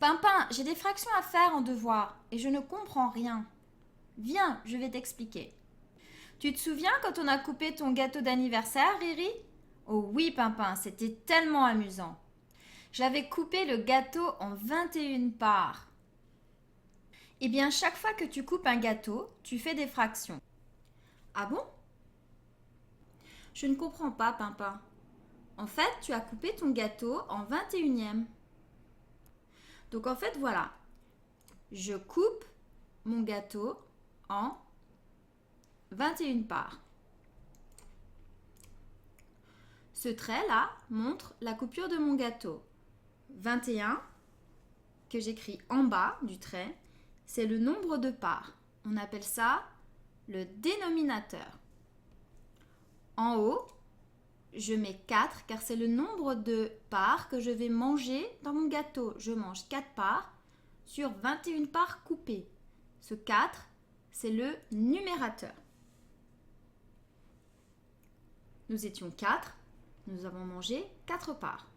Pimpin, j'ai des fractions à faire en devoir et je ne comprends rien. Viens, je vais t'expliquer. Tu te souviens quand on a coupé ton gâteau d'anniversaire, Riri? Oh oui, Pimpin, c'était tellement amusant. J'avais coupé le gâteau en 21 parts. Eh bien, chaque fois que tu coupes un gâteau, tu fais des fractions. Ah bon? Je ne comprends pas, Pimpin. En fait, tu as coupé ton gâteau en 21e. Donc en fait, voilà. Je coupe mon gâteau en 21 parts. Ce trait-là montre la coupure de mon gâteau. 21, que j'écris en bas du trait, c'est le nombre de parts. On appelle ça le dénominateur. En haut, je mets 4 car c'est le nombre de parts que je vais manger dans mon gâteau. Je mange 4 parts sur 21 parts coupées. Ce 4, c'est le numérateur. Nous étions 4, nous avons mangé 4 parts.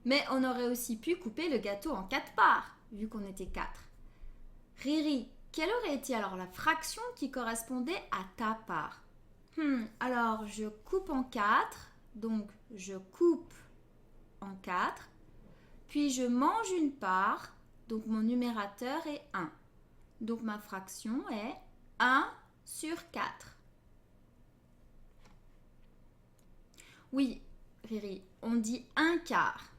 Mais on aurait aussi pu couper le gâteau en 4 parts, vu qu'on était 4. Riri, quelle aurait été alors la fraction qui correspondait à ta part? Alors, je coupe en 4, donc je coupe en 4, puis je mange une part, donc mon numérateur est 1. Donc ma fraction est 1 sur 4. Oui, Riri, on dit un quart.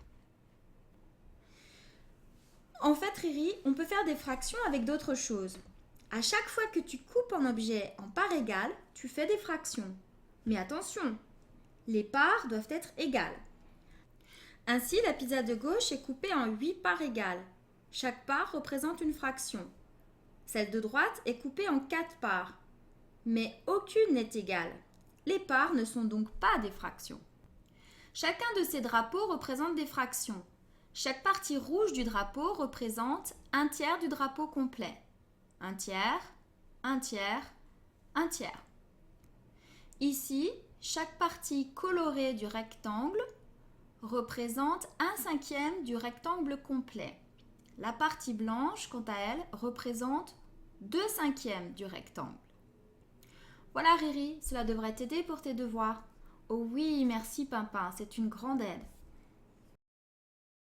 En fait, Riri, on peut faire des fractions avec d'autres choses. À chaque fois que tu coupes un objet en parts égales, tu fais des fractions. Mais attention, les parts doivent être égales. Ainsi, la pizza de gauche est coupée en 8 parts égales. Chaque part représente une fraction. Celle de droite est coupée en 4 parts. Mais aucune n'est égale. Les parts ne sont donc pas des fractions. Chacun de ces drapeaux représente des fractions. Chaque partie rouge du drapeau représente un tiers du drapeau complet. Un tiers, un tiers, un tiers. Ici, chaque partie colorée du rectangle représente un cinquième du rectangle complet. La partie blanche, quant à elle, représente 2/5 du rectangle. Voilà Riri, cela devrait t'aider pour tes devoirs. Oh oui, merci Pimpin, c'est une grande aide.